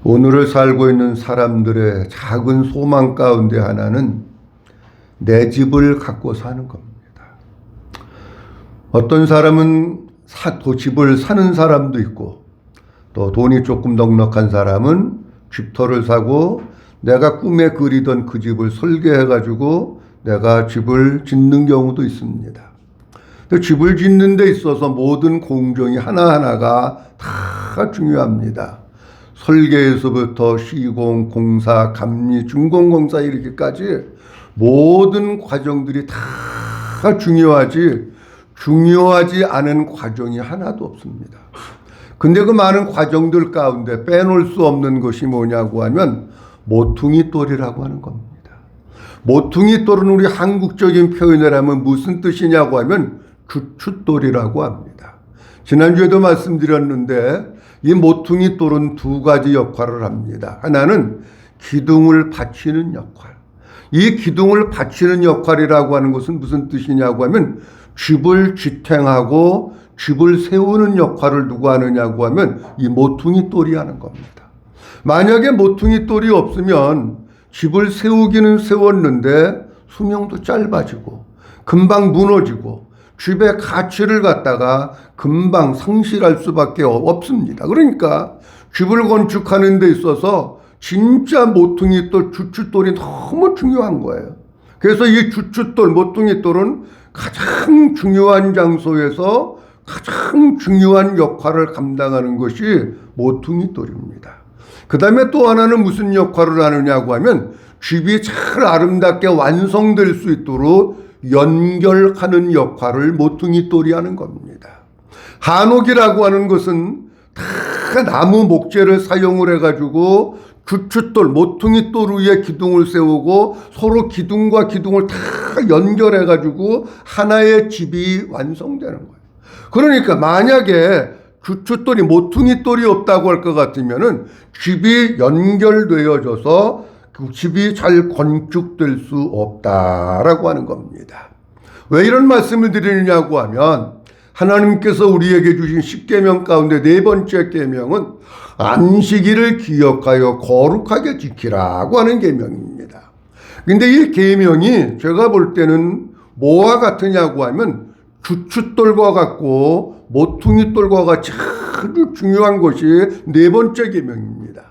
오늘을 살고 있는 사람들의 작은 소망 가운데 하나는 내 집을 갖고 사는 겁니다. 어떤 사람은 집을 사는 사람도 있고, 또 돈이 조금 넉넉한 사람은 집터를 사고 내가 꿈에 그리던 그 집을 설계해가지고 내가 집을 짓는 경우도 있습니다. 집을 짓는 데 있어서 모든 공정이 하나하나가 다 중요합니다. 설계에서부터 시공, 공사, 감리, 준공공사 이렇게까지 모든 과정들이 다 중요하지 않은 과정이 하나도 없습니다. 근데 그 많은 과정들 가운데 빼놓을 수 없는 것이 뭐냐고 하면 모퉁이돌이라고 하는 겁니다. 모퉁이돌은 우리 한국적인 표현을 하면 무슨 뜻이냐고 하면 주춧돌이라고 합니다. 지난주에도 말씀드렸는데 이 모퉁이돌은 두 가지 역할을 합니다. 하나는 기둥을 받치는 역할. 이 기둥을 받치는 역할이라고 하는 것은 무슨 뜻이냐고 하면 집을 지탱하고 집을 세우는 역할을 누가 하느냐고 하면 이 모퉁이돌이 하는 겁니다. 만약에 모퉁이돌이 없으면 집을 세우기는 세웠는데 수명도 짧아지고 금방 무너지고 집의 가치를 갖다가 금방 상실할 수밖에 없습니다. 그러니까 집을 건축하는 데 있어서 진짜 모퉁이돌, 주춧돌이 너무 중요한 거예요. 그래서 이 주춧돌, 모퉁이돌은 가장 중요한 장소에서 가장 중요한 역할을 감당하는 것이 모퉁이돌입니다. 그 다음에 또 하나는 무슨 역할을 하느냐고 하면 집이 잘 아름답게 완성될 수 있도록 연결하는 역할을 모퉁이돌이 하는 겁니다. 한옥이라고 하는 것은 다 나무 목재를 사용을 해가지고 주춧돌, 모퉁이돌 위에 기둥을 세우고 서로 기둥과 기둥을 다 연결해가지고 하나의 집이 완성되는 거예요. 그러니까 만약에 주춧돌이, 모퉁이돌이 없다고 할 것 같으면은 집이 연결되어져서 그 집이 잘 건축될 수 없다라고 하는 겁니다. 왜 이런 말씀을 드리느냐고 하면 하나님께서 우리에게 주신 10계명 가운데 네 번째 계명은 안식일을 기억하여 거룩하게 지키라고 하는 계명입니다. 근데 이 계명이 제가 볼 때는 뭐와 같으냐고 하면 주춧돌과 같고 모퉁이돌과 같이 아주 중요한 것이 네 번째 계명입니다.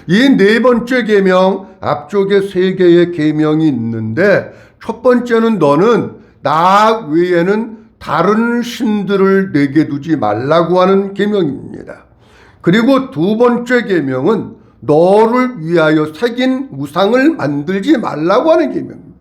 이 네 번째 계명 앞쪽에 세 개의 계명이 있는데 첫 번째는 너는 나 외에는 다른 신들을 내게 두지 말라고 하는 계명입니다. 그리고 두 번째 계명은 너를 위하여 새긴 우상을 만들지 말라고 하는 계명입니다.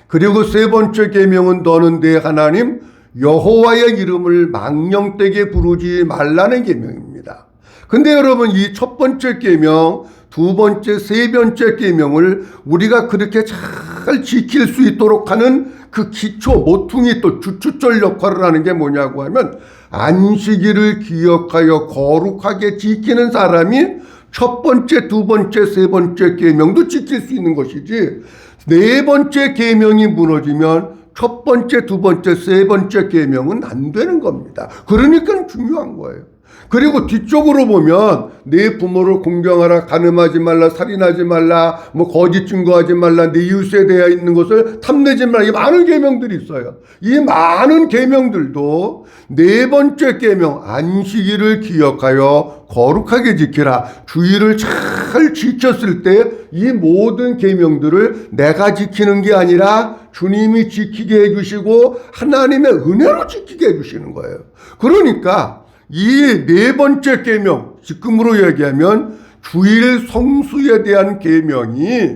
그리고 세 번째 계명은 너는 내 하나님 여호와의 이름을 망령되게 부르지 말라는 계명입니다. 근데 여러분 이 첫 번째 계명, 두 번째, 세 번째 계명을 우리가 그렇게 잘 지킬 수 있도록 하는 그 기초, 모퉁이돌, 주춧돌 역할을 하는 게 뭐냐고 하면 안식일을 기억하여 거룩하게 지키는 사람이 첫 번째, 두 번째, 세 번째 계명도 지킬 수 있는 것이지 네 번째 계명이 무너지면 첫 번째, 두 번째, 세 번째 계명은 안 되는 겁니다. 그러니까 중요한 거예요. 그리고 뒤쪽으로 보면 내 부모를 공경하라, 간음하지 말라, 살인하지 말라, 거짓 증거하지 말라, 내 이웃에 대해 있는 것을 탐내지 말라, 이 많은 계명들이 있어요. 이 많은 계명들도 네 번째 계명 안식일을 기억하여 거룩하게 지키라, 주일을 잘 지켰을 때 이 모든 계명들을 내가 지키는 게 아니라 주님이 지키게 해주시고 하나님의 은혜로 지키게 해주시는 거예요. 그러니까 이 네 번째 계명, 지금으로 얘기하면 주일 성수에 대한 계명이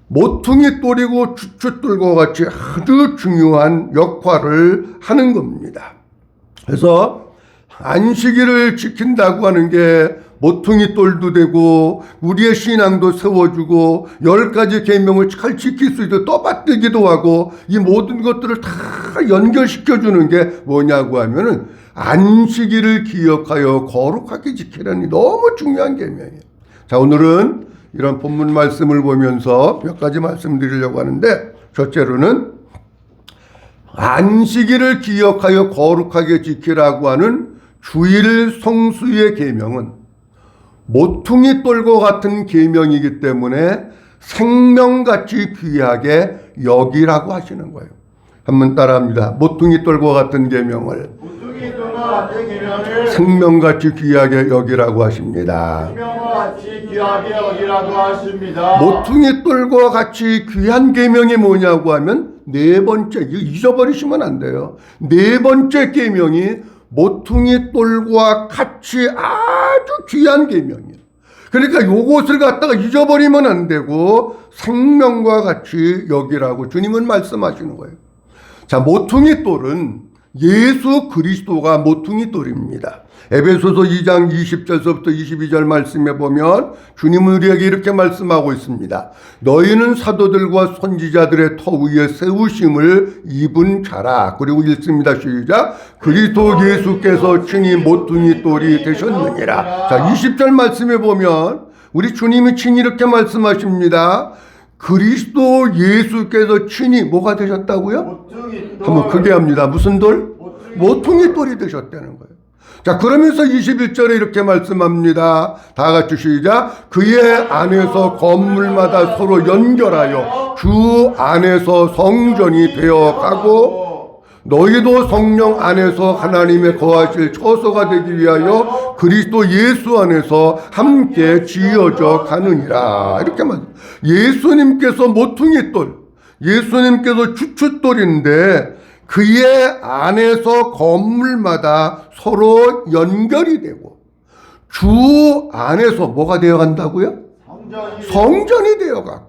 모퉁이돌이고 주춧돌과 같이 아주 중요한 역할을 하는 겁니다. 그래서 안식일을 지킨다고 하는 게 모퉁이돌도 되고 우리의 신앙도 세워주고 10가지 계명을 잘 지킬 수 있도록 떠받들기도 하고 이 모든 것들을 다 연결시켜주는 게 뭐냐고 하면은 안식일을 기억하여 거룩하게 지키라니 너무 중요한 계명이에요. 자, 오늘은 이런 본문 말씀을 보면서 몇 가지 말씀드리려고 하는데, 첫째로는 안식일을 기억하여 거룩하게 지키라고 하는 주일 성수의 계명은 모퉁이 돌과 같은 계명이기 때문에 생명같이 귀하게 여기라고 하시는 거예요. 한번 따라합니다. 모퉁이 돌과 같은 계명을 생명같이 귀하게 여기라고 하십니다. 모퉁이 돌과 같이 귀한 계명이 뭐냐고 하면 네 번째, 잊어버리시면 안 돼요. 네 번째 계명이 모퉁이 돌과 같이 아주 귀한 계명이에요. 그러니까 요것을 갖다가 잊어버리면 안 되고 생명과 같이 여기라고 주님은 말씀하시는 거예요. 자, 모퉁이 돌은 예수 그리스도가 모퉁이 돌입니다. 에베소서 2장 20절서부터 22절 말씀에 보면 주님은 우리에게 이렇게 말씀하고 있습니다. 너희는 사도들과 선지자들의 터 위에 세우심을 입은 자라. 그리고 읽습니다. 시작. 그리스도 예수께서 친히 모퉁이 돌이 되셨느니라. 자, 20절 말씀에 보면 우리 주님이 친히 이렇게 말씀하십니다. 그리스도 예수께서 친히 뭐가 되셨다고요? 한번 크게 합니다. 무슨 돌? 모퉁이 돌이 되셨다는 거예요. 자, 그러면서 21절에 이렇게 말씀합니다. 다 같이 시작. 그의 안에서 건물마다 서로 연결하여 주 안에서 성전이 되어가고 너희도 성령 안에서 하나님의 거하실 처소가 되기 위하여 그리스도 예수 안에서 함께 지어져 가느니라. 이렇게 말합니다. 예수님께서 모퉁이 돌, 예수님께서 주춧돌인데 그의 안에서 건물마다 서로 연결이 되고 주 안에서 뭐가 되어 간다고요? 성전이 되어 가고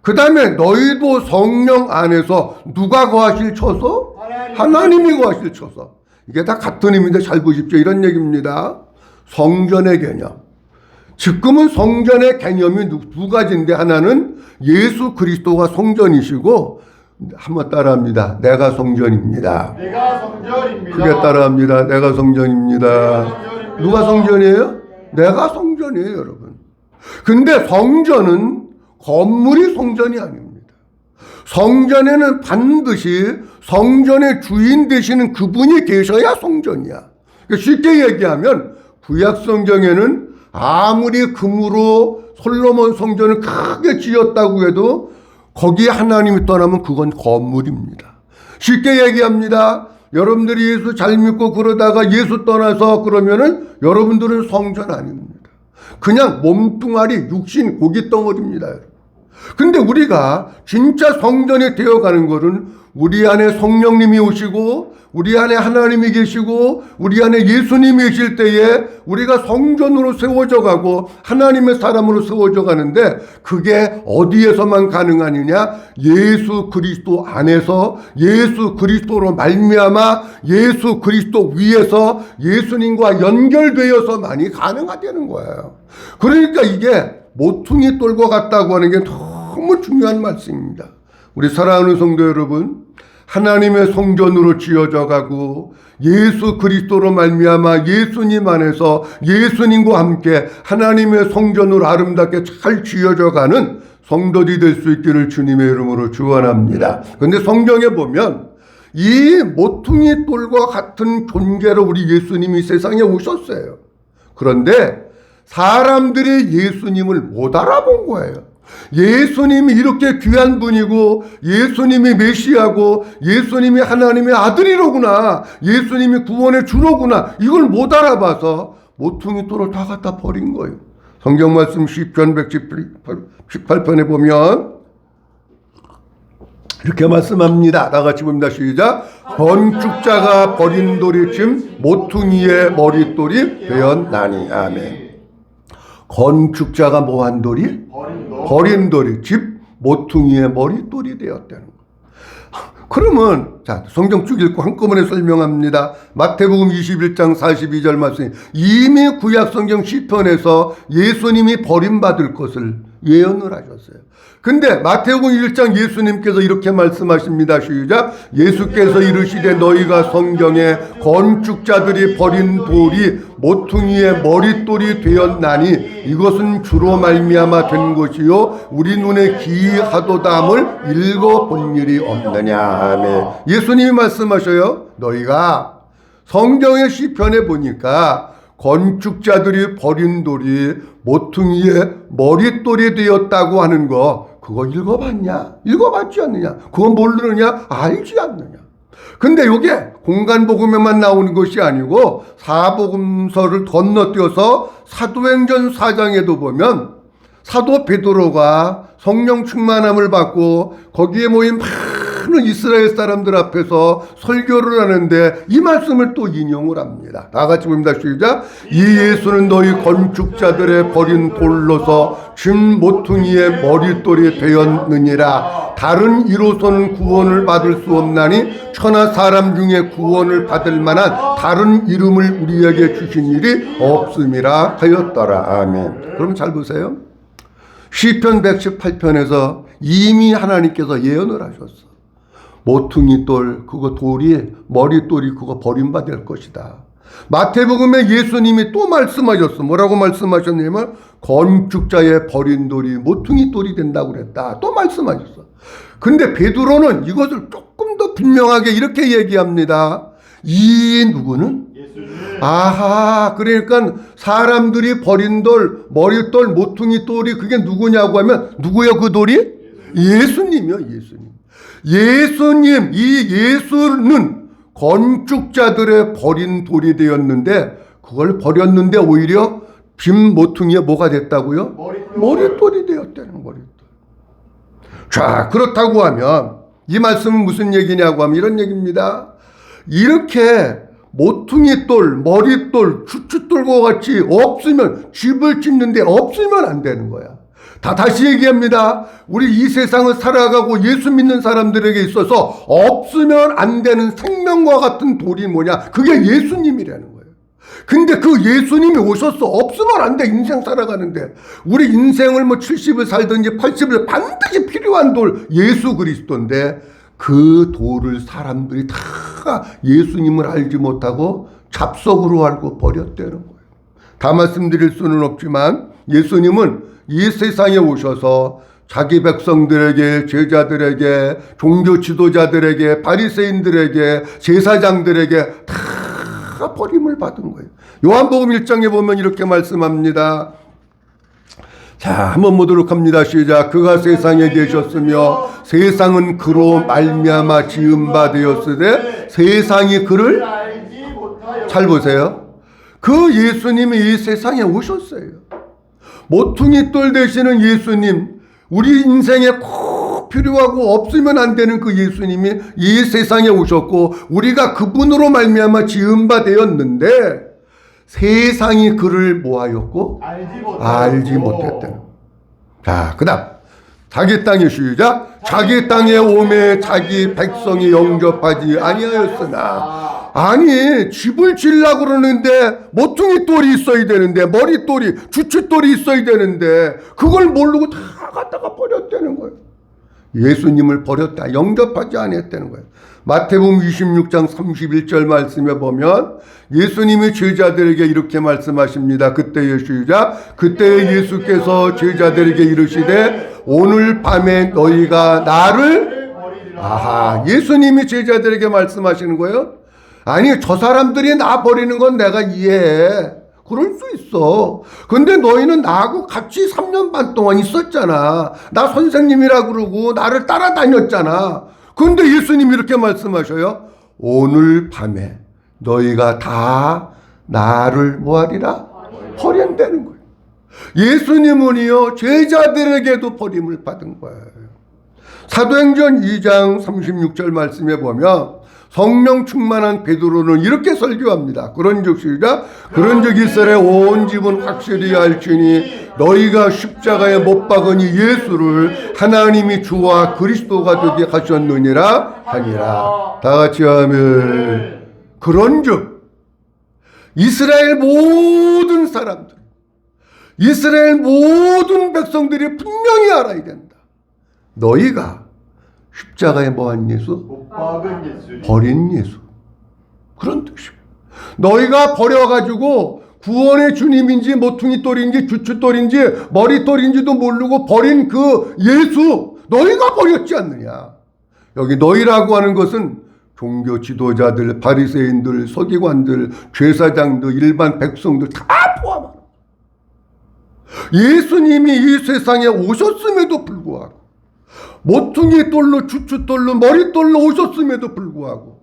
그 다음에 너희도 성령 안에서 누가 거하실 처소? 하나님이 거하실 처소. 이게 다 같은 의미인데 잘 보십시오. 이런 얘기입니다. 성전의 개념. 지금은 성전의 개념이 두 가지인데 하나는 예수 그리스도가 성전이시고 한번 따라합니다. 내가 성전입니다. 내가 성전입니다. 크게 따라합니다. 내가 성전입니다. 누가 성전이에요? 내가 성전이에요, 여러분. 근데 성전은 건물이 성전이 아닙니다. 성전에는 반드시 성전의 주인 되시는 그분이 계셔야 성전이야. 쉽게 얘기하면 구약 성경에는 아무리 금으로 솔로몬 성전을 크게 지었다고 해도 거기에 하나님이 떠나면 그건 건물입니다. 쉽게 얘기합니다. 여러분들이 예수 잘 믿고 그러다가 예수 떠나서 그러면은 여러분들은 성전 아닙니다. 그냥 몸뚱아리, 육신, 고기 덩어리입니다. 근데 우리가 진짜 성전이 되어가는 것은 우리 안에 성령님이 오시고 우리 안에 하나님이 계시고 우리 안에 예수님이 계실 때에 우리가 성전으로 세워져 가고 하나님의 사람으로 세워져 가는데 그게 어디에서만 가능하느냐? 예수 그리스도 안에서 예수 그리스도로 말미암아 예수 그리스도 위에서 예수님과 연결되어서만이 가능하다는 거예요. 그러니까 이게 모퉁이 돌과 같다고 하는 게 너무 중요한 말씀입니다. 우리 사랑하는 성도 여러분, 하나님의 성전으로 지어져 가고 예수 그리스도로 말미암아 예수님 안에서 예수님과 함께 하나님의 성전으로 아름답게 잘 지어져 가는 성도들이 될 수 있기를 주님의 이름으로 축원합니다. 그런데 성경에 보면 이 모퉁이 돌과 같은 존재로 우리 예수님이 세상에 오셨어요. 그런데 사람들이 예수님을 못 알아본 거예요. 예수님이 이렇게 귀한 분이고 예수님이 메시아고 예수님이 하나님의 아들이로구나, 예수님이 구원의 주로구나, 이걸 못 알아봐서 모퉁이 돌을 다 갖다 버린 거예요. 성경 말씀 시편 118편에 보면 이렇게 말씀합니다. 다 같이 봅니다. 시작. 건축자가 버린 돌이 침 모퉁이의 머릿돌이 되었나니. 아멘. 건축자가 뭐한 돌이? 버린 돌이 집 모퉁이의 머릿돌이 되었다는 거. 그러면 자, 성경 쭉 읽고 한꺼번에 설명합니다. 마태복음 21장 42절 말씀. 이미 구약 성경 시편에서 예수님이 버림받을 것을 예언을 하셨어요. 근데 마태복음 1장 예수님께서 이렇게 말씀하십니다. 시작. 예수께서 이르시되 너희가 성경에 건축자들이 버린 돌이 모퉁이의 머릿돌이 되었나니 이것은 주로 말미암아 된 것이요 우리 눈에 기이하도다함을 읽어본 일이 없느냐. 아멘. 예수님이 말씀하셔요. 너희가 성경의 시편에 보니까 건축자들이 버린 돌이 모퉁이의 머릿돌이 되었다고 하는 거, 그거 읽어봤냐? 읽어봤지 않느냐? 그건 모르느냐? 알지 않느냐? 근데 이게 공간복음에만 나오는 것이 아니고 사복음서를 건너뛰어서 사도행전 4장에도 보면 사도 베드로가 성령 충만함을 받고 거기에 모인 많은 이스라엘 사람들 앞에서 설교를 하는데 이 말씀을 또 인용을 합니다. 다 같이 봅니다. 시작. 이 예수는 너희 건축자들의 버린 돌로서 진 모퉁이의 머릿돌이 되었느니라. 다른 이로서는 구원을 받을 수 없나니 천하 사람 중에 구원을 받을 만한 다른 이름을 우리에게 주신 일이 없음이라 하였더라. 아멘. 그럼 잘 보세요. 시편 118편에서 이미 하나님께서 예언을 하셨어. 모퉁이 돌, 그거 돌이, 머릿돌이 그거 버림받을 것이다. 마태복음에 예수님이 또 말씀하셨어. 뭐라고 말씀하셨냐면 건축자의 버린 돌이 모퉁이 돌이 된다고 그랬다. 또 말씀하셨어. 근데 베드로는 이것을 조금 더 분명하게 이렇게 얘기합니다. 이 누구는? 아하, 그러니까 사람들이 버린 돌, 머릿돌, 모퉁이 돌이 그게 누구냐고 하면 누구예요 그 돌이? 예수님이요. 예수님. 이 예수는 건축자들의 버린 돌이 되었는데 그걸 버렸는데 오히려 빈 모퉁이에 뭐가 됐다고요? 머릿돌이 되었다는 머릿돌. 자, 그렇다고 하면 이 말씀은 무슨 얘기냐고 하면 이런 얘기입니다. 이렇게 모퉁이 돌, 머릿돌, 주춧돌과 같이 없으면 집을 짓는데 없으면 안 되는 거야. 다시 얘기합니다. 우리 이 세상을 살아가고 예수 믿는 사람들에게 있어서 없으면 안 되는 생명과 같은 돌이 뭐냐? 그게 예수님이라는 거예요. 근데 그 예수님이 오셨어. 없으면 안 돼. 인생 살아가는데. 우리 인생을 뭐 70을 살든지 80을 반드시 필요한 돌 예수 그리스도인데 그 돌을 사람들이 다 예수님을 알지 못하고 잡석으로 알고 버렸다는 거예요. 다 말씀드릴 수는 없지만 예수님은 이 세상에 오셔서 자기 백성들에게, 제자들에게, 종교 지도자들에게, 바리새인들에게, 제사장들에게 다 버림을 받은 거예요. 요한복음 1장에 보면 이렇게 말씀합니다. 자, 한번 보도록 합니다. 시작. 그가 세상에 계셨으며 세상은 그로 말미암아 지은 바 되었으되 세상이 그를 잘 보세요. 그 예수님이 이 세상에 오셨어요. 모퉁이 돌 되시는 예수님, 우리 인생에 꼭 필요하고 없으면 안 되는 그 예수님이 이 세상에 오셨고 우리가 그분으로 말미암아 지은 바 되었는데 세상이 그를 뭐하였고 알지 못했다는. 자, 그 다음 자기 땅에 시작. 자기 땅에 오매 자기 백성이 영접하지 아니하였으나. 아니, 집을 지으려고 그러는데 모퉁이 돌이 있어야 되는데, 머릿돌이, 주춧돌이 있어야 되는데 그걸 모르고 다 갖다가 버렸다는 거예요. 예수님을 버렸다, 영접하지 않았다는 거예요. 마태복음 26장 31절 말씀에 보면 예수님이 제자들에게 이렇게 말씀하십니다. 그때의 시작. 그때 예수께서 제자들에게 이르시되 오늘 밤에 너희가 나를 아하, 예수님이 제자들에게 말씀하시는 거예요. 아니, 저 사람들이 나 버리는 건 내가 이해해. 그럴 수 있어. 근데 너희는 나하고 같이 3년 반 동안 있었잖아. 나 선생님이라 그러고 나를 따라다녔잖아. 근데 예수님이 이렇게 말씀하셔요. 오늘 밤에 너희가 다 나를 뭐하리라? 버린다는 거예요. 예수님은요, 제자들에게도 버림을 받은 거예요. 사도행전 2장 36절 말씀에 보면 성령 충만한 베드로는 이렇게 설교합니다. 그런즉 시작. 그런즉 이스라엘 온 집은 확실히 알지니 너희가 십자가에 못 박으니 예수를 하나님이 주와 그리스도가 되게 하셨느니라 하니라. 다 같이 하면 그런즉 이스라엘 모든 사람들, 이스라엘 모든 백성들이 분명히 알아야 된다. 너희가 십자가에 뭐한 예수? 버린 예수. 그런 뜻이에요. 너희가 버려가지고 구원의 주님인지 모퉁이 돌인지 주춧돌인지 머릿돌인지도 모르고 버린 그 예수, 너희가 버렸지 않느냐. 여기 너희라고 하는 것은 종교 지도자들, 바리새인들, 서기관들, 제사장들, 일반 백성들 다 포함합니다. 예수님이 이 세상에 오셨음에도 불구하고, 모퉁이 돌로 주춧돌로 머릿돌로 오셨음에도 불구하고,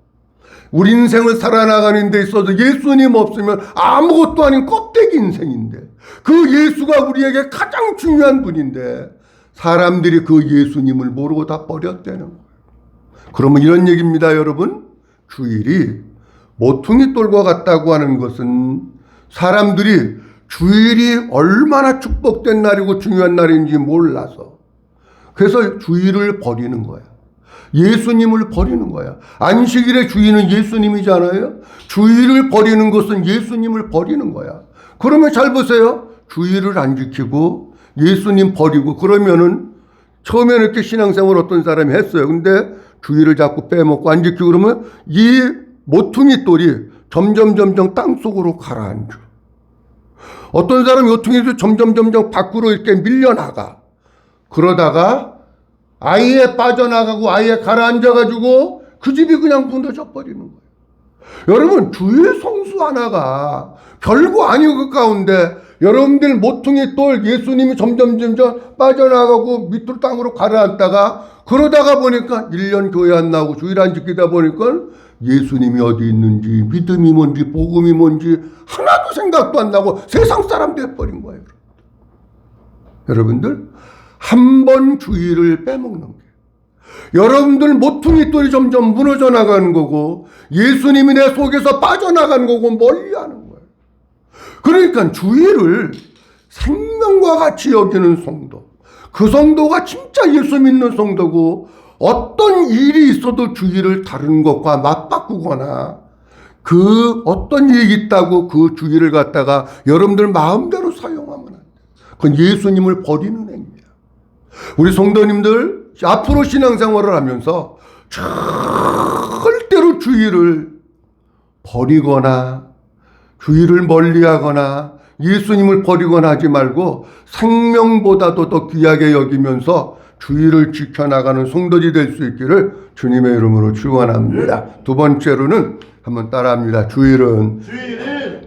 우리 인생을 살아나가는 데 있어서 예수님 없으면 아무것도 아닌 껍데기 인생인데, 그 예수가 우리에게 가장 중요한 분인데 사람들이 그 예수님을 모르고 다 버렸다는 거예요. 그러면 이런 얘기입니다, 여러분. 주일이 모퉁이 돌과 같다고 하는 것은 사람들이 주일이 얼마나 축복된 날이고 중요한 날인지 몰라서, 그래서 주일을 버리는 거야. 예수님을 버리는 거야. 안식일의 주인은 예수님이잖아요. 주일을 버리는 것은 예수님을 버리는 거야. 그러면 잘 보세요. 주일을 안 지키고 예수님 버리고 그러면은 처음에는 이렇게 신앙생활 어떤 사람이 했어요. 근데 주일을 자꾸 빼먹고 안 지키고 그러면 이 모퉁이 돌이 점점 땅속으로 가라앉아. 어떤 사람이 모퉁이도 점점 밖으로 이렇게 밀려나가. 그러다가 아예 빠져나가고 아예 가라앉아가지고 그 집이 그냥 무너져 버리는 거예요. 여러분, 주일 성수 하나가 별거 아니고 그 가운데 여러분들 모퉁이 돌 예수님이 점점 빠져나가고 밑으로 땅으로 가라앉다가 그러다가 보니까 1년 교회 안 나오고 주일 안 지키다 보니까 예수님이 어디 있는지, 믿음이 뭔지, 복음이 뭔지 하나도 생각도 안 나고 세상 사람 돼버린 거예요. 여러분들, 한 번 주일을 빼먹는 게 여러분들 모퉁이 돌이 점점 무너져 나가는 거고 예수님이 내 속에서 빠져나가는 거고 멀리하는 거예요. 그러니까 주일을 생명과 같이 여기는 성도, 그 성도가 진짜 예수 믿는 성도고, 어떤 일이 있어도 주일을 다른 것과 맞바꾸거나 그 어떤 일이 있다고 그 주일을 갖다가 여러분들 마음대로 사용하면 안 돼요. 그건 예수님을 버리는 행위예요. 우리 성도님들 앞으로 신앙생활을 하면서 절대로 주일을 버리거나 주일을 멀리하거나 예수님을 버리거나 하지 말고 생명보다도 더 귀하게 여기면서 주일을 지켜나가는 성도들이 될 수 있기를 주님의 이름으로 축원합니다. 두 번째로는 한번 따라합니다. 주일은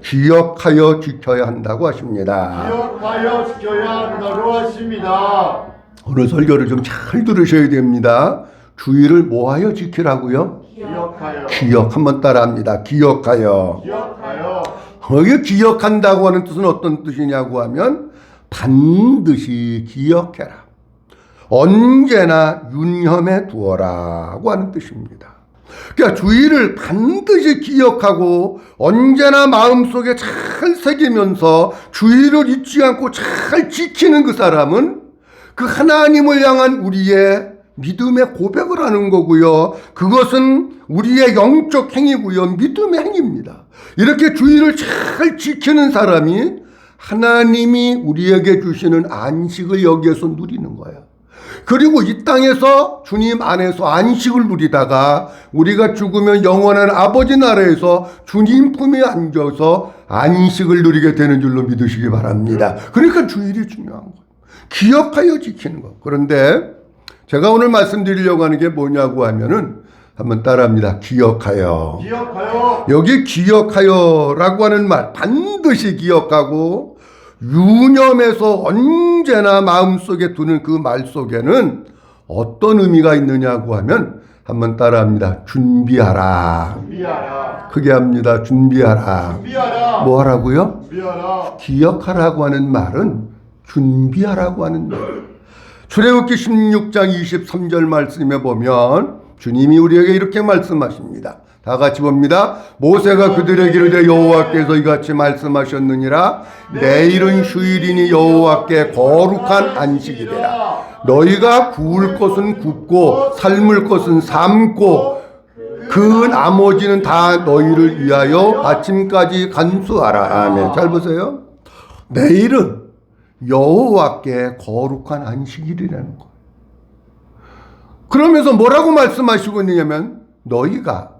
기억하여 지켜야 한다고 하십니다. 기억하여 지켜야 한다고 하십니다. 오늘 설교를 좀 잘 들으셔야 됩니다. 주일을 뭐하여 지키라고요? 기억. 한번 따라합니다. 기억하여. 여기 기억한다고 하는 뜻은 어떤 뜻이냐고 하면 반드시 기억해라, 언제나 윤념해 두어라고 하는 뜻입니다. 그러니까 주일을 반드시 기억하고 언제나 마음속에 잘 새기면서 주일을 잊지 않고 잘 지키는 그 사람은 그 하나님을 향한 우리의 믿음의 고백을 하는 거고요. 그것은 우리의 영적 행위고요. 믿음의 행위입니다. 이렇게 주일을 잘 지키는 사람이 하나님이 우리에게 주시는 안식을 여기에서 누리는 거예요. 그리고 이 땅에서 주님 안에서 안식을 누리다가 우리가 죽으면 영원한 아버지 나라에서 주님 품에 앉아서 안식을 누리게 되는 줄로 믿으시기 바랍니다. 그러니까 주일이 중요한 거예요. 기억하여 지키는 거. 그런데 제가 오늘 말씀드리려고 하는 게 뭐냐고 하면은 한번 따라합니다. 기억하여. 여기 기억하여라고 하는 말, 반드시 기억하고 유념해서 언제나 마음속에 두는 그 말 속에는 어떤 의미가 있느냐고 하면 한번 따라합니다. 준비하라. 크게 합니다. 준비하라. 뭐 하라고요? 기억하라고 하는 말은 준비하라고 하는 말. 출애굽기 16장 23절 말씀에 보면 주님이 우리에게 이렇게 말씀하십니다. 다 같이 봅니다. 모세가 그들에게 이르되 여호와께서 이같이 말씀하셨느니라. 내일은 휴일이니 여호와께 거룩한 안식이되라. 너희가 구울 것은 굽고 삶을 것은 삶고 그 나머지는 다 너희를 위하여 아침까지 간수하라. 아멘. 잘 보세요. 내일은 여호와께 거룩한 안식일이라는 거예요. 그러면서 뭐라고 말씀하시고 있느냐면 너희가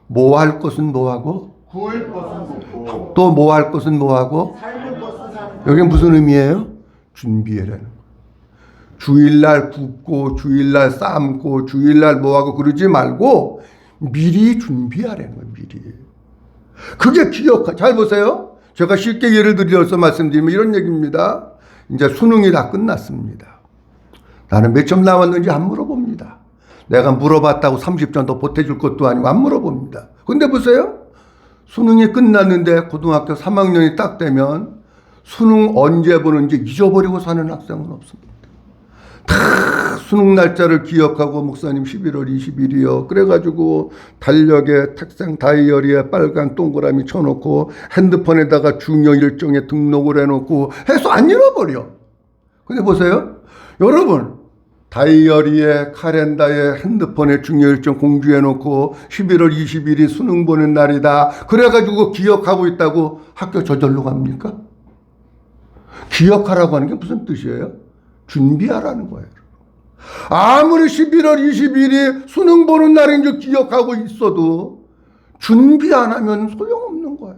뭐 할 것은 뭐하고 구울 것은 굽고 또 뭐 할 것은 뭐하고 삶을 것은 삶고. 여기 무슨 의미예요? 준비해라는 거예요. 주일날 굽고 주일날 삶고 주일날 뭐하고 그러지 말고 미리 준비하라는 거예요. 미리. 그게 잘 보세요. 제가 쉽게 예를 들어서 말씀드리면 이런 얘기입니다. 이제 수능이 다 끝났습니다. 나는 몇 점 나왔는지 안 물어봅니다. 내가 물어봤다고 30점 더 보태줄 것도 아니고 안 물어봅니다. 근데 보세요. 수능이 끝났는데 고등학교 3학년이 딱 되면 수능 언제 보는지 잊어버리고 사는 학생은 없습니다. 다 수능 날짜를 기억하고 목사님 11월 20일이요. 그래가지고 달력에 책상 다이어리에 빨간 동그라미 쳐놓고 핸드폰에다가 중요 일정에 등록을 해놓고 해서 안 잃어버려. 근데 보세요. 여러분 다이어리에 카렌다에 핸드폰에 중요 일정 공지해놓고 11월 20일이 수능 보는 날이다. 그래가지고 기억하고 있다고 학교 저절로 갑니까? 기억하라고 하는 게 무슨 뜻이에요? 준비하라는 거예요. 아무리 11월 20일이 수능 보는 날인 줄 기억하고 있어도 준비 안 하면 소용없는 거예요.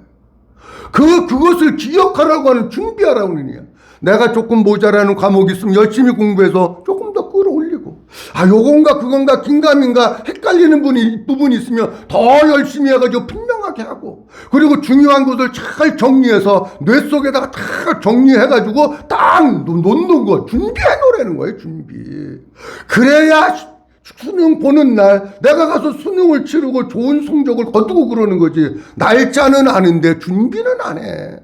그것을 기억하라고 하는 준비하라고 하는 거예요. 내가 조금 모자라는 과목이 있으면 열심히 공부해서 조금 더 끌어올리고, 요건가 그건가 긴가민가 헷갈리는 부분이 있으면 더 열심히 해가지고 분명하게 하고, 그리고 중요한 것을 잘 정리해서 뇌 속에다가 다 정리해가지고 딱 놓는 거, 준비해 놓으라는 거예요. 준비. 그래야 수능 보는 날 내가 가서 수능을 치르고 좋은 성적을 거두고 그러는 거지. 날짜는 아는데 준비는 안 해.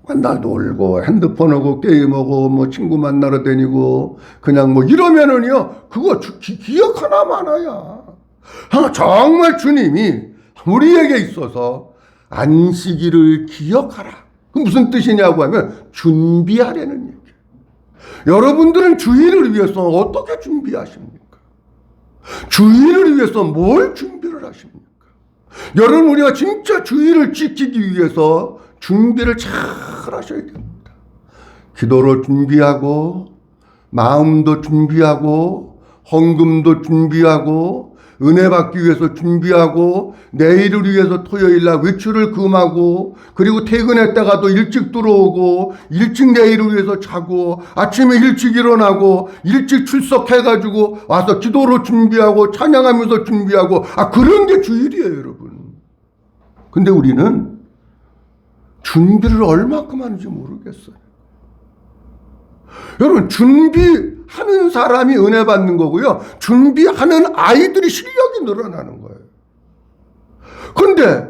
맨날 놀고 핸드폰하고 게임하고 뭐 친구 만나러 다니고 그냥 뭐 이러면은요 그거 기억 하나 많아야. 정말 주님이 우리에게 있어서 안식일을 기억하라. 그 무슨 뜻이냐고 하면 준비하라는 얘기예요. 여러분들은 주일을 위해서 어떻게 준비하십니까? 주일을 위해서 뭘 준비를 하십니까? 여러분 우리가 진짜 주일을 지키기 위해서 준비를 잘 하셔야 됩니다. 기도로 준비하고 마음도 준비하고 헌금도 준비하고 은혜 받기 위해서 준비하고 내일을 위해서 토요일날 외출을 금하고 그리고 퇴근했다가도 일찍 들어오고 일찍 내일을 위해서 자고 아침에 일찍 일어나고 일찍 출석해가지고 와서 기도로 준비하고 찬양하면서 준비하고 그런 게 주일이에요 여러분. 근데 우리는 준비를 얼마큼 하는지 모르겠어요. 여러분 준비하는 사람이 은혜 받는 거고요. 준비하는 아이들이 실력이 늘어나는 거예요. 그런데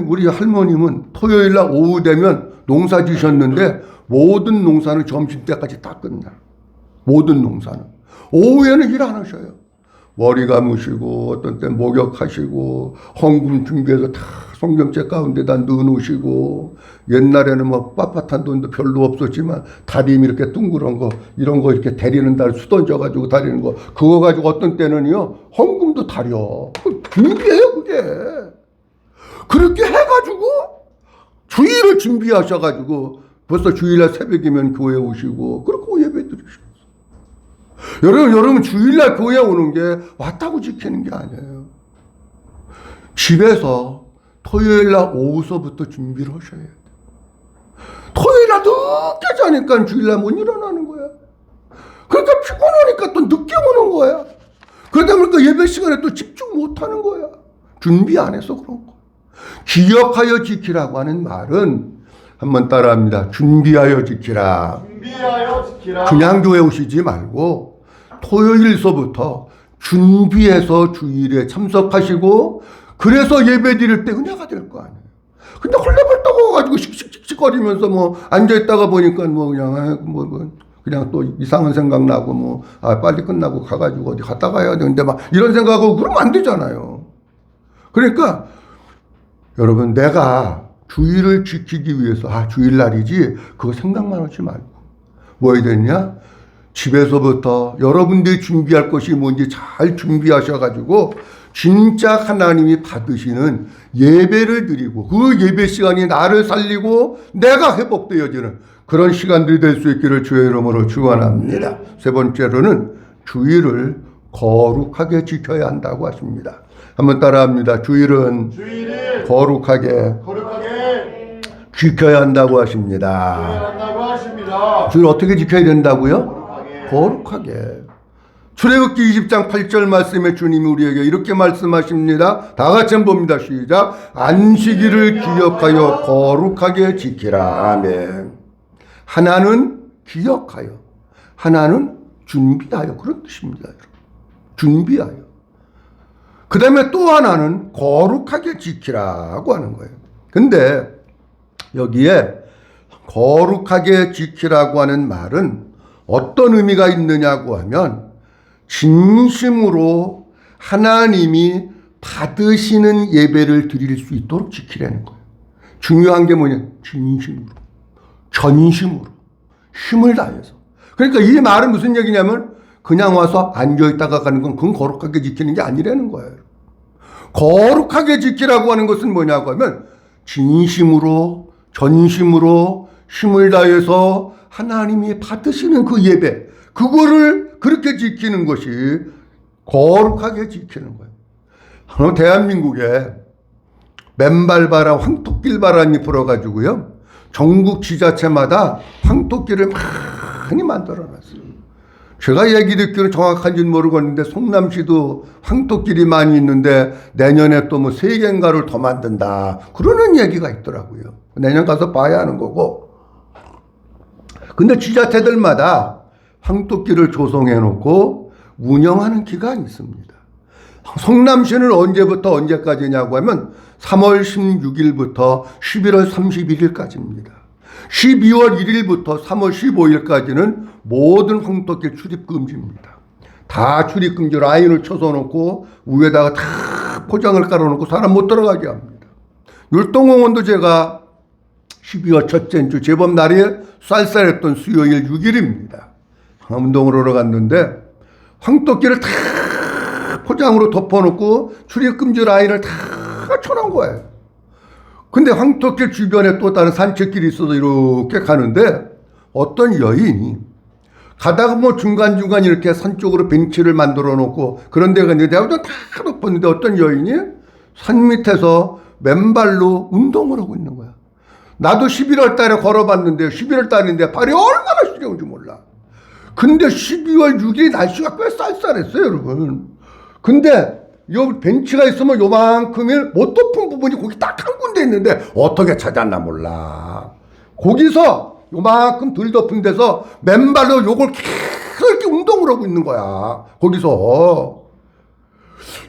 우리 할머님은 토요일날 오후 되면 농사 지셨는데 모든 농사는 점심때까지 다 끝나. 모든 농사는. 오후에는 일 안 하셔요. 머리 감으시고 어떤 때 목욕하시고 헌금 준비해서 다 성경책 가운데다 넣어놓으시고 옛날에는 뭐 빳빳한 돈도 별로 없었지만 다림 이렇게 둥그런 거 이런 거 이렇게 데리는 달 수 던져가지고 다리는 거 그거 가지고 어떤 때는요 헌금도 다려. 준비해요 그게. 그렇게 해가지고 주일을 준비하셔가지고 벌써 주일날 새벽이면 교회 오시고 그렇게 예배 드리시고. 여러분 주일날 교회 오는 게 왔다고 지키는 게 아니에요. 집에서 토요일날 오후서부터 준비를 하셔야 돼요. 토요일날 늦게 자니까 주일날 못 일어나는 거야. 그러니까 피곤하니까 또 늦게 오는 거야. 그러다 보니까 예배 시간에 또 집중 못 하는 거야. 준비 안 해서 그런 거. 기억하여 지키라고 하는 말은 한번 따라합니다. 준비하여 지키라. 준비하여 지키라. 그냥 교회 오시지 말고 토요일서부터 준비해서 주일에 참석하시고 그래서 예배 드릴 때 은혜가 될 거 아니에요. 근데 헐레벌떡 와가지고 씩씩씩거리면서 뭐 앉아있다가 보니까 뭐 그냥 그냥 또 이상한 생각 나고 뭐 빨리 끝나고 가가지고 어디 갔다 가야 되는데 막 이런 생각하고 그러면 안 되잖아요. 그러니까 여러분 내가 주일을 지키기 위해서 주일날이지 그거 생각만 하지 말고 뭐 해야 되냐? 집에서부터 여러분들이 준비할 것이 뭔지 잘 준비하셔가지고 진짜 하나님이 받으시는 예배를 드리고 그 예배 시간이 나를 살리고 내가 회복되어지는 그런 시간들이 될 수 있기를 주의 이름으로 축원합니다. 세 번째로는 주일을 거룩하게 지켜야 한다고 하십니다. 한번 따라합니다. 주일은 거룩하게 지켜야 한다고 하십니다. 주일 어떻게 지켜야 된다고요? 거룩하게. 출애굽기 20장 8절 말씀에 주님이 우리에게 이렇게 말씀하십니다. 다 같이 한번 봅니다. 시작. 안식일을 기억하여 거룩하게 지키라. 아멘. 하나는 기억하여, 하나는 준비하여, 그런 뜻입니다. 여러분. 준비하여. 그 다음에 또 하나는 거룩하게 지키라고 하는 거예요. 근데 여기에 거룩하게 지키라고 하는 말은 어떤 의미가 있느냐고 하면 진심으로 하나님이 받으시는 예배를 드릴 수 있도록 지키라는 거예요. 중요한 게 뭐냐? 진심으로, 전심으로, 힘을 다해서. 그러니까 이 말은 무슨 얘기냐면 그냥 와서 앉아있다가 가는 건 그건 거룩하게 지키는 게 아니라는 거예요. 거룩하게 지키라고 하는 것은 뭐냐고 하면 진심으로, 전심으로, 힘을 다해서 하나님이 받으시는 그 예배, 그거를 그렇게 지키는 것이 거룩하게 지키는 거예요. 대한민국에 맨발바람, 황토길 바람이 불어가지고요, 전국 지자체마다 황토길을 많이 만들어놨어요. 제가 얘기 듣기로는 정확한지는 모르겠는데 성남시도 황토길이 많이 있는데 내년에 또 뭐 3개인가를 더 만든다, 그러는 얘기가 있더라고요. 내년 가서 봐야 하는 거고. 근데 지자체들마다 황토길을 조성해 놓고 운영하는 기간이 있습니다. 성남시는 언제부터 언제까지냐고 하면 3월 16일부터 11월 31일까지입니다. 12월 1일부터 3월 15일까지는 모든 황토길 출입 금지입니다. 다 출입 금지 라인을 쳐서놓고 위에다가 다 포장을 깔아놓고 사람 못 들어가게 합니다. 율동공원도 제가 12월 첫째 주 제법 날이 쌀쌀했던 수요일 6일입니다. 운동을 하러 갔는데 황토길을 다 포장으로 덮어놓고 출입금지 라인을 다 쳐놓은 거예요. 근데 황토길 주변에 또 다른 산책길이 있어서 이렇게 가는데 어떤 여인이 가다가 뭐 중간중간 이렇게 산 쪽으로 벤치를 만들어 놓고 그런 데가 있는데 내가 다 덮었는데 어떤 여인이 산 밑에서 맨발로 운동을 하고 있는 거야. 나도 11월 달에 걸어봤는데 11월 달인데 발이 얼마나 시려운지 몰라. 근데 12월 6일 날씨가 꽤 쌀쌀했어요, 여러분. 근데 요 벤치가 있으면 요만큼의 못 덮은 부분이 거기 딱 한 군데 있는데 어떻게 찾았나 몰라. 거기서 요만큼 덜 덮은 데서 맨발로 요걸 계속 이렇게 운동을 하고 있는 거야. 거기서.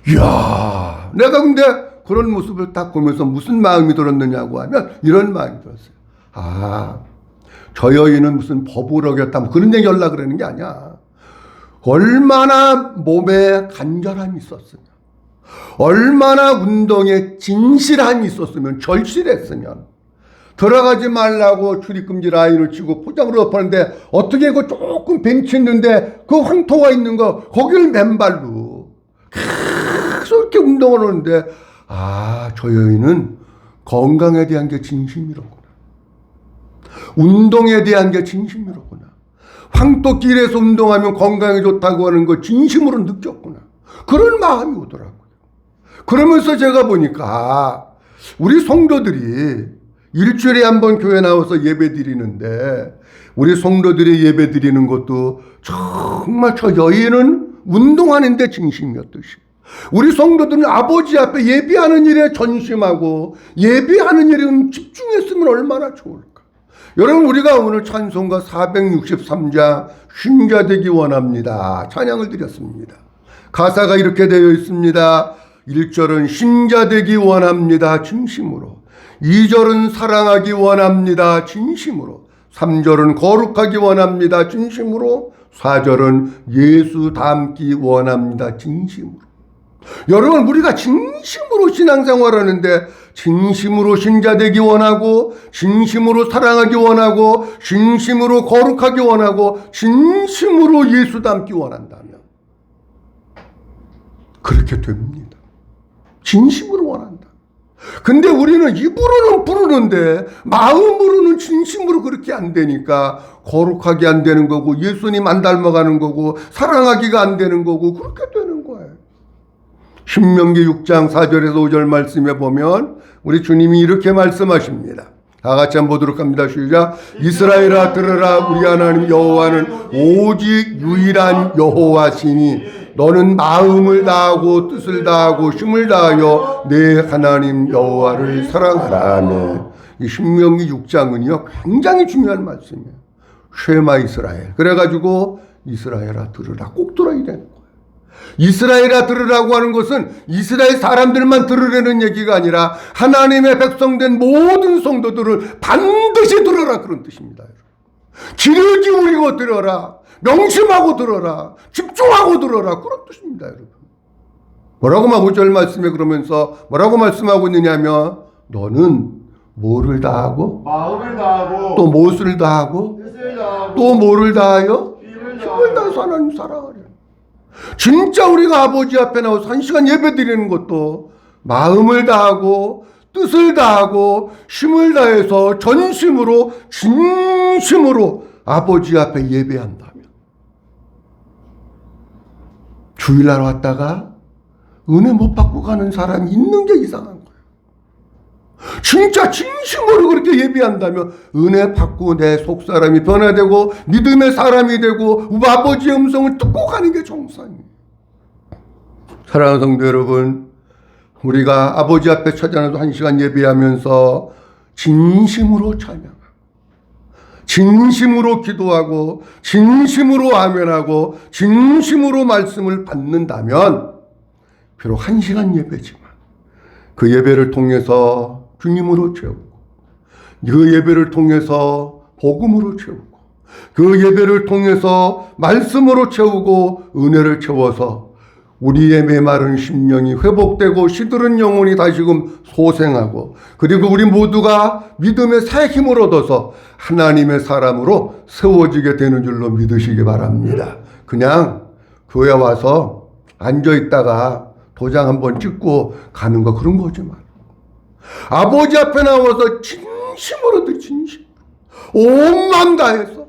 이야, 내가 근데 그런 모습을 딱 보면서 무슨 마음이 들었느냐고 하면 이런 마음이 들었어요. 아, 저 여인은 무슨 법을 어겼다, 뭐 그런 얘기 하려고 그러는 게 아니야. 얼마나 몸에 간절함이 있었으면, 얼마나 운동에 진실함이 있었으면, 절실했으면, 들어가지 말라고 출입금지 라인을 치고 포장으로 덮었는데 어떻게 그 조금 벤치 있는데 그 황토가 있는 거 거기를 맨발로 계속 이렇게 운동을 하는데, 아, 저 여인은 건강에 대한 게 진심이로구나. 운동에 대한 게 진심이로구나. 황토길에서 운동하면 건강에 좋다고 하는 거 진심으로 느꼈구나. 그런 마음이 오더라고요. 그러면서 제가 보니까 우리 성도들이 일주일에 한 번 교회 나와서 예배 드리는데 우리 성도들이 예배 드리는 것도 정말 저 여인은 운동하는 데 진심이었듯이 우리 성도들은 아버지 앞에 예배하는 일에 전심하고 예배하는 일에 집중했으면 얼마나 좋을까. 여러분, 우리가 오늘 찬송가 463장 신자 되기 원합니다 찬양을 드렸습니다. 가사가 이렇게 되어 있습니다. 1절은 신자 되기 원합니다 진심으로, 2절은 사랑하기 원합니다 진심으로, 3절은 거룩하기 원합니다 진심으로, 4절은 예수 닮기 원합니다 진심으로. 여러분, 우리가 진심으로 신앙생활하는데 진심으로 신자 되기 원하고, 진심으로 사랑하기 원하고, 진심으로 거룩하기 원하고, 진심으로 예수 닮기 원한다면 그렇게 됩니다. 진심으로 원한다. 근데 우리는 입으로는 부르는데 마음으로는 진심으로 그렇게 안 되니까 거룩하게 안 되는 거고, 예수님 안 닮아가는 거고, 사랑하기가 안 되는 거고, 그렇게 되는 거예요. 신명기 6장 4절에서 5절 말씀에 보면 우리 주님이 이렇게 말씀하십니다. 다 같이 한번 보도록 합니다. 시작. 이스라엘아 들으라. 우리 하나님 여호와는 오직 유일한 여호와시니 너는 마음을 다하고 뜻을 다하고 힘을 다하여 내 하나님 여호와를 사랑하라. 이 신명기 6장은요 굉장히 중요한 말씀이에요. 쉐마 이스라엘. 그래가지고 이스라엘아 들으라. 꼭 들어야 되는 거예요. 이스라엘아 들으라고 하는 것은 이스라엘 사람들만 들으라는 얘기가 아니라 하나님의 백성된 모든 성도들을 반드시 들어라 그런 뜻입니다. 귀를 기울이고 들어라. 명심하고 들어라. 집중하고 들어라. 그런 뜻입니다. 여러분. 뭐라고 막 5절 말씀에 그러면서 뭐라고 말씀하고 있느냐면 너는 뭐를 다하고 마음을 다하고 또 무엇을 다하고 뜻을 다하고 또 뭐를 다하여 힘을 힘을 다해서 하나님 사랑하려. 진짜 우리가 아버지 앞에 나와서 1시간 예배 드리는 것도 마음을 다하고 뜻을 다하고 힘을 다해서 전심으로 진심으로 아버지 앞에 예배한다면 주일날 왔다가 은혜 못 받고 가는 사람이 있는 게 이상한 거예요. 진짜 진심으로 그렇게 예배한다면 은혜 받고 내 속사람이 변화되고 믿음의 사람이 되고 아버지의 음성을 듣고 가는 게 정상이에요. 사랑하는 성도 여러분, 우리가 아버지 앞에 찾아나서 1시간 예배하면서 진심으로 찬양하고 진심으로 기도하고 진심으로 아멘하고 진심으로 말씀을 받는다면 비록 1시간 예배지만 그 예배를 통해서 주님으로 채우고 그 예배를 통해서 복음으로 채우고 그 예배를 통해서 말씀으로 채우고 은혜를 채워서 우리의 메마른 심령이 회복되고 시들은 영혼이 다시금 소생하고 그리고 우리 모두가 믿음의 새 힘을 얻어서 하나님의 사람으로 세워지게 되는 줄로 믿으시기 바랍니다. 그냥 교회 와서 앉아있다가 도장 한번 찍고 가는 거 그런 거지 말고 아버지 앞에 나와서 진심으로 진심으로 온 마음 다해서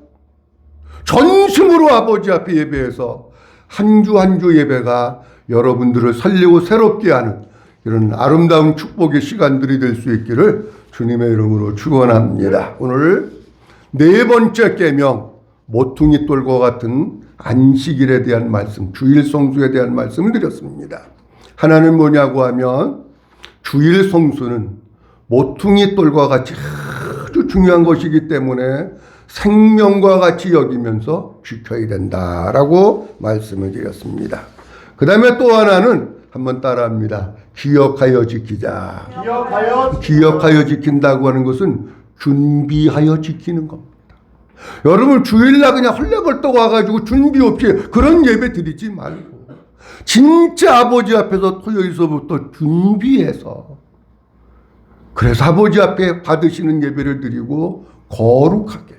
전심으로 아버지 앞에 예배해서 한 주 한 주 예배가 여러분들을 살리고 새롭게 하는 이런 아름다운 축복의 시간들이 될 수 있기를 주님의 이름으로 축원합니다. 오늘 네 번째 계명 모퉁이 돌과 같은 안식일에 대한 말씀, 주일 성수에 대한 말씀을 드렸습니다. 하나는 뭐냐고 하면 주일 성수는 모퉁이 돌과 같이 아주 중요한 것이기 때문에 생명과 같이 여기면서 지켜야 된다라고 말씀을 드렸습니다. 그 다음에 또 하나는 한번 따라합니다. 기억하여 지키자. 기억하여 지킨다고 하는 것은 준비하여 지키는 겁니다. 여러분 주일날 그냥 헐레벌떡 와가지고 준비 없이 그런 예배 드리지 말고 진짜 아버지 앞에서 토요일서부터 준비해서 그래서 아버지 앞에 받으시는 예배를 드리고 거룩하게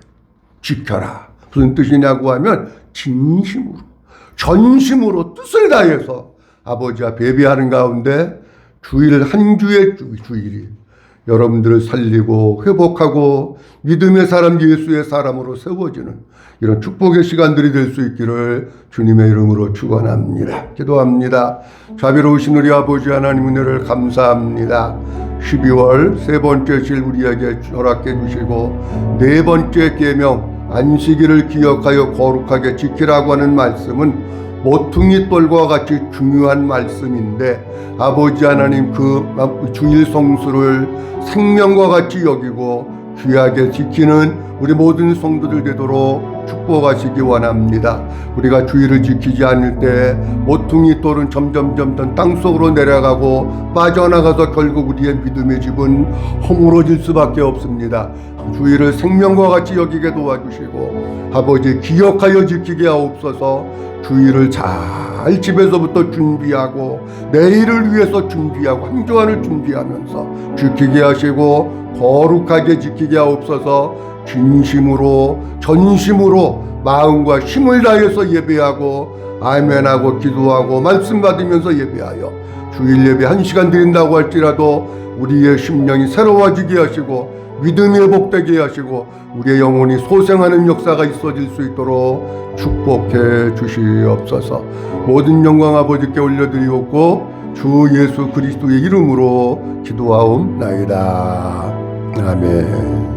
지켜라. 무슨 뜻이냐고 하면 진심으로 전심으로 뜻을 다해서 아버지 앞에 예배하는 가운데 주일 한 주의 주일이 여러분들을 살리고 회복하고 믿음의 사람 예수의 사람으로 세워지는 이런 축복의 시간들이 될 수 있기를 주님의 이름으로 축원합니다. 기도합니다. 자비로우신 우리 아버지 하나님 은혜를 감사합니다. 12월 세 번째 질 우리에게 허락해 주시고 네 번째 계명 안식일을 기억하여 거룩하게 지키라고 하는 말씀은 모퉁이 돌과 같이 중요한 말씀인데 아버지 하나님 그 주일 성수를 생명과 같이 여기고 귀하게 지키는 우리 모든 성도들 되도록 축복하시기 원합니다. 우리가 주일을 지키지 않을 때 모퉁이 돌은 점점 땅속으로 내려가고 빠져나가서 결국 우리의 믿음의 집은 허물어질 수밖에 없습니다. 주일을 생명과 같이 여기게 도와주시고 아버지 기억하여 지키게 하옵소서. 주일을 잘 집에서부터 준비하고 내일을 위해서 준비하고 한 주간을 준비하면서 지키게 하시고 거룩하게 지키게 하옵소서. 진심으로 전심으로 마음과 힘을 다해서 예배하고 아멘하고 기도하고 말씀 받으면서 예배하여 주일 예배 1시간 드린다고 할지라도 우리의 심령이 새로워지게 하시고 믿음이 회복되게 하시고 우리의 영혼이 소생하는 역사가 있어질 수 있도록 축복해 주시옵소서. 모든 영광 아버지께 올려드리옵고 주 예수 그리스도의 이름으로 기도하옵나이다. 아멘.